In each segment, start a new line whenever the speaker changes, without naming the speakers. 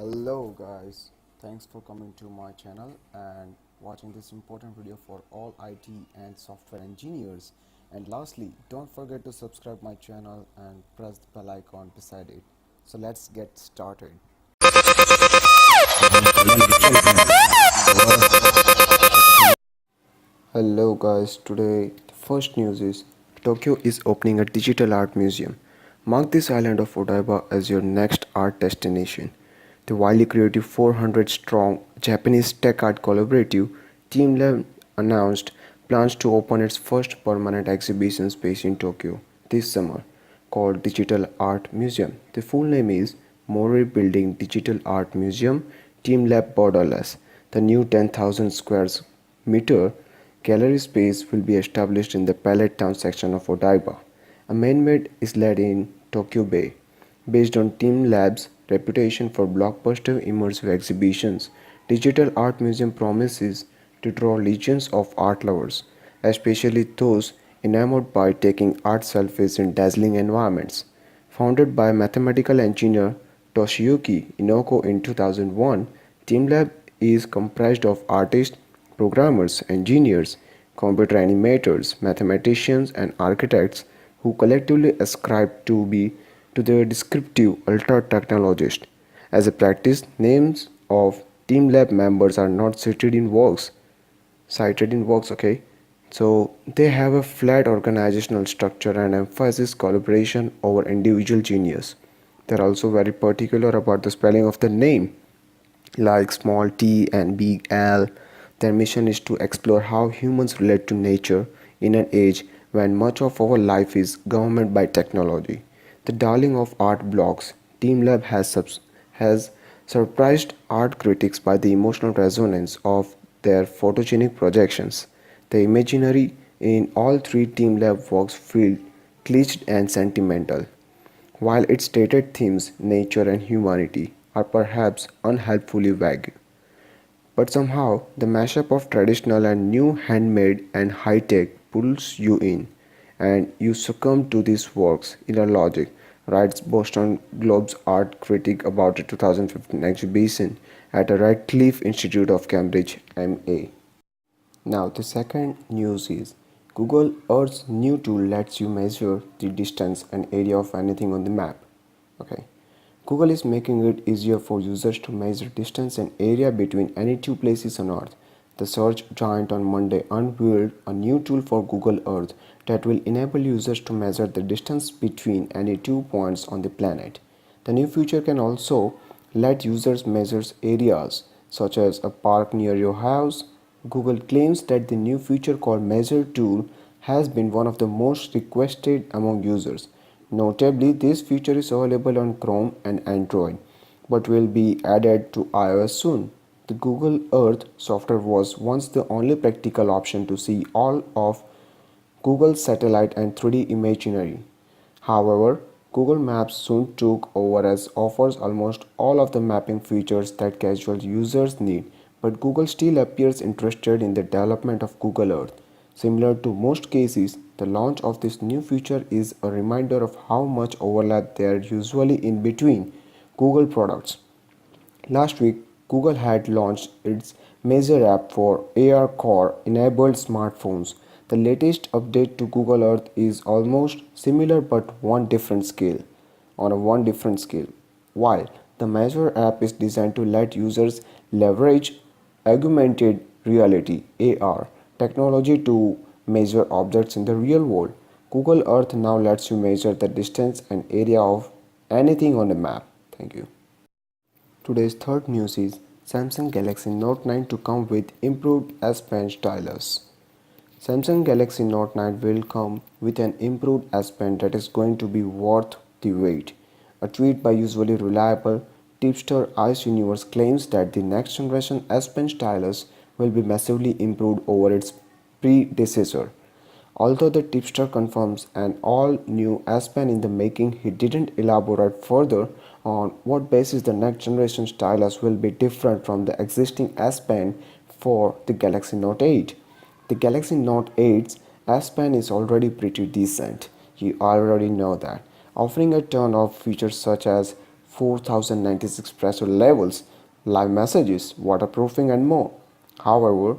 Hello guys, thanks for coming to my channel and watching this important video for all IT and software engineers. And lastly, don't forget to subscribe my channel and press the bell icon beside it. So let's get started. Hello guys, today the first news is Tokyo is opening a digital art museum. Mark this island of Odaiba as your next art destination. The wildly creative 400 strong Japanese tech art collaborative Team Lab announced plans to open its first permanent exhibition space in Tokyo this summer, called Digital Art Museum. The full name is Mori Building Digital Art Museum Team Lab Borderless. The new 10,000 square meter gallery space will be established in the Palette Town section of Odaiba, a man-made islet in Tokyo Bay. Based on Team Lab's reputation for blockbuster immersive exhibitions, Digital Art Museum promises to draw legions of art lovers, especially those enamored by taking art selfies in dazzling environments. Founded by mathematical engineer Toshiyuki Inoko in 2001, TeamLab is comprised of artists, programmers, engineers, computer animators, mathematicians, and architects who collectively ascribe to the descriptive ultra technologist. As a practice, names of TeamLab members are not cited in works, okay? So they have a flat organizational structure and emphasize collaboration over individual genius. They're also very particular about the spelling of the name, like small t and big L. Their mission is to explore how humans relate to nature in an age when much of our life is governed by technology. The darling of art blogs, TeamLab has surprised art critics by the emotional resonance of their photogenic projections. The imaginary in all three TeamLab works feel glitched and sentimental, while its stated themes, nature and humanity, are perhaps unhelpfully vague. But somehow, the mashup of traditional and new, handmade and high-tech pulls you in, and you succumb to these works' inner logic, writes Boston Globe's art critic about a 2015 exhibition at the Radcliffe Institute of Cambridge, MA. Now, the second news is Google Earth's new tool lets you measure the distance and area of anything on the map. Okay. Google is making it easier for users to measure distance and area between any two places on Earth. The search giant on Monday unveiled a new tool for Google Earth that will enable users to measure the distance between any two points on the planet. The new feature can also let users measure areas such as a park near your house. Google claims that the new feature called Measure tool has been one of the most requested among users. Notably, this feature is available on Chrome and Android, but will be added to iOS soon. The Google Earth software was once the only practical option to see all of Google's satellite and 3D imagery. However, Google Maps soon took over as offers almost all of the mapping features that casual users need, but Google still appears interested in the development of Google Earth. Similar to most cases, the launch of this new feature is a reminder of how much overlap there usually in between Google products. Last week, Google had launched its Measure app for AR Core enabled smartphones. The latest update to Google Earth is almost similar but one different scale. While the Measure app is designed to let users leverage augmented reality (AR) technology to measure objects in the real world, Google Earth now lets you measure the distance and area of anything on a map. Thank you. Today's third news is Samsung Galaxy Note 9 to come with improved S Pen stylus. Samsung Galaxy Note 9 will come with an improved S Pen that is going to be worth the wait. A tweet by usually reliable tipster Ice Universe claims that the next generation S Pen stylus will be massively improved over its predecessor. Although the tipster confirms an all-new S Pen in the making, he didn't elaborate further on what basis the next generation stylus will be different from the existing S Pen for the Galaxy Note 8. The Galaxy Note 8's S Pen is already pretty decent. You already know that, offering a ton of features such as 4096 pressure levels, live messages, waterproofing, and more. However,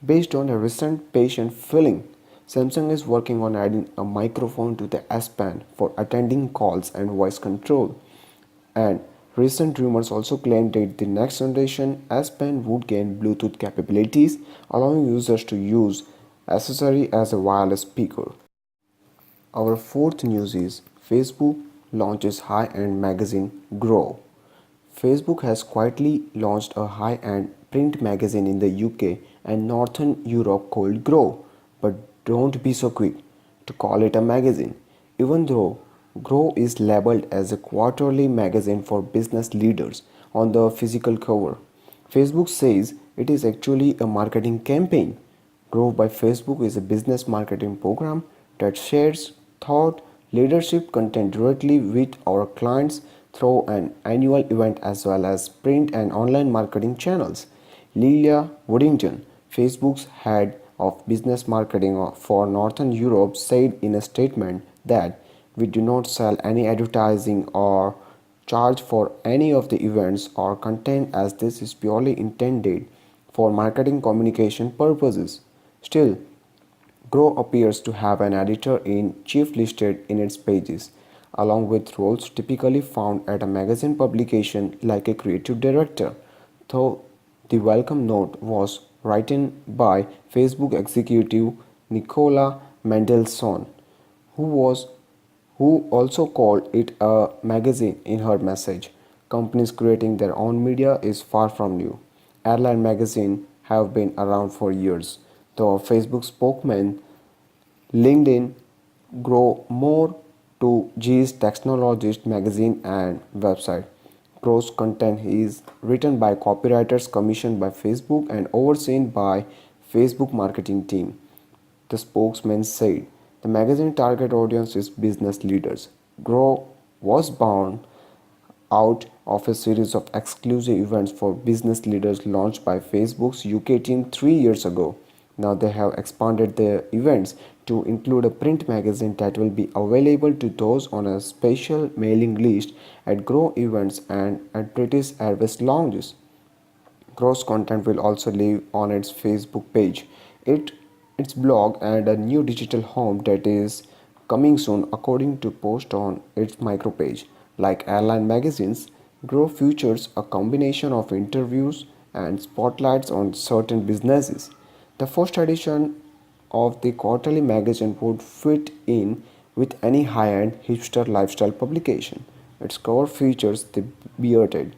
based on a recent patient filling, Samsung is working on adding a microphone to the S Pen for attending calls and voice control. And recent rumors also claim that the next generation S Pen would gain Bluetooth capabilities, allowing users to use accessory as a wireless speaker. Our fourth news is Facebook launches high-end magazine Grow. Facebook has quietly launched a high-end print magazine in the UK and Northern Europe called Grow, but don't be so quick to call it a magazine, even though Grow is labeled as a quarterly magazine for business leaders on the physical cover. Facebook says it is actually a marketing campaign. Grow by Facebook is a business marketing program that shares thought leadership content directly with our clients through an annual event as well as print and online marketing channels. Lilia Woodington, Facebook's head of business marketing for Northern Europe, said in a statement that we do not sell any advertising or charge for any of the events or content as this is purely intended for marketing communication purposes. Still, Grow appears to have an editor-in-chief listed in its pages, along with roles typically found at a magazine publication like a creative director, though the welcome note was written by Facebook executive Nicola Mendelssohn, who was who also called it a magazine in her message. Companies creating their own media is far from new. Airline magazines have been around for years, though a Facebook spokesman LinkedIn grow more to G's Technologist magazine and website. Grow's content is written by copywriters commissioned by Facebook and overseen by Facebook marketing team. The spokesman said the magazine target audience is business leaders. Grow was born out of a series of exclusive events for business leaders launched by Facebook's UK team 3 years ago. Now they have expanded the events to include a print magazine that will be available to those on a special mailing list at Grow events and at British Airways lounges. Gross content will also live on its Facebook page, its blog, and a new digital home that is coming soon, according to post on its micropage. Like airline magazines, Grow features a combination of interviews and spotlights on certain businesses. The first edition of the quarterly magazine would fit in with any high-end hipster lifestyle publication. Its cover features the bearded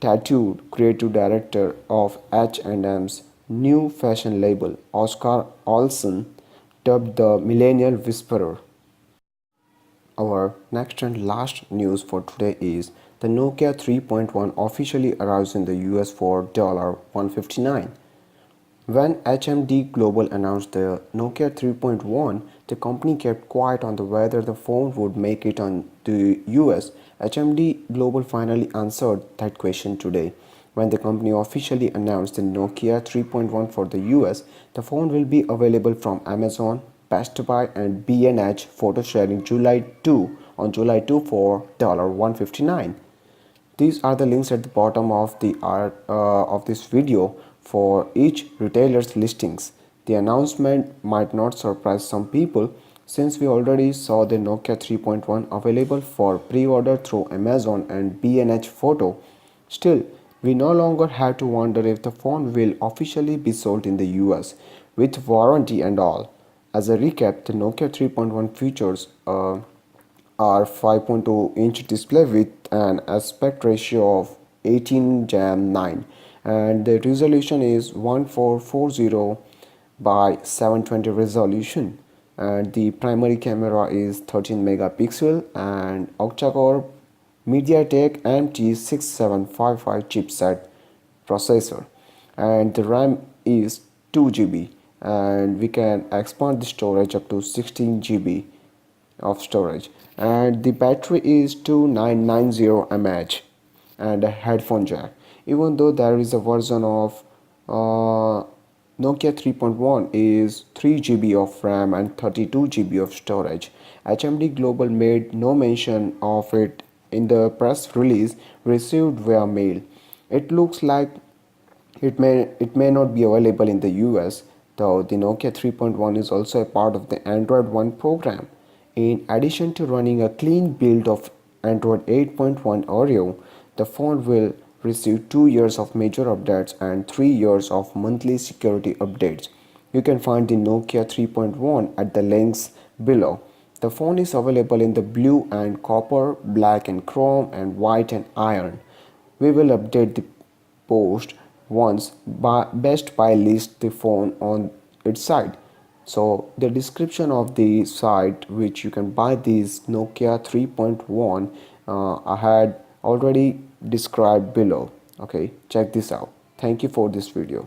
tattooed creative director of H&M's new fashion label, Oscar Olsen, dubbed the Millennial Whisperer. Our next and last news for today is the Nokia 3.1 officially arrives in the US for $159. When HMD Global announced the Nokia 3.1, the company kept quiet on whether the phone would make it on the US. HMD Global finally answered that question today. When the company officially announced the Nokia 3.1 for the US, the phone will be available from Amazon, Best Buy, and B&H Photo Sharing July 2 on July 2 for $159. These are the links at the bottom of the of this video for each retailer's listings. The announcement might not surprise some people since we already saw the Nokia 3.1 available for pre-order through Amazon and B&H Photo. Still, we no longer have to wonder if the phone will officially be sold in the US with warranty and all. As a recap, the Nokia 3.1 features are 5.2-inch display with an aspect ratio of 18:9 and the resolution is 1440 by 720 resolution and the primary camera is 13 megapixel and octa-core MediaTek MT6755 chipset processor and the RAM is 2 GB and we can expand the storage up to 16 GB of storage and the battery is 2990 mAh and a headphone jack. Even though there is a version of Nokia 3.1 is 3 GB of RAM and 32 GB of storage, HMD Global made no mention of it in the press release received via mail. It looks like it may not be available in the US, though the Nokia 3.1 is also a part of the Android One program. In addition to running a clean build of Android 8.1 Oreo, the phone will receive 2 years of major updates and 3 years of monthly security updates. You can find the Nokia 3.1 at the links below. The phone is available in the blue and copper, black and chrome, and white and iron. We will update the post once Best Buy lists the phone on its site. So the description of the site which you can buy this Nokia 3.1 I had already described below. Okay, check this out. Thank you for this video.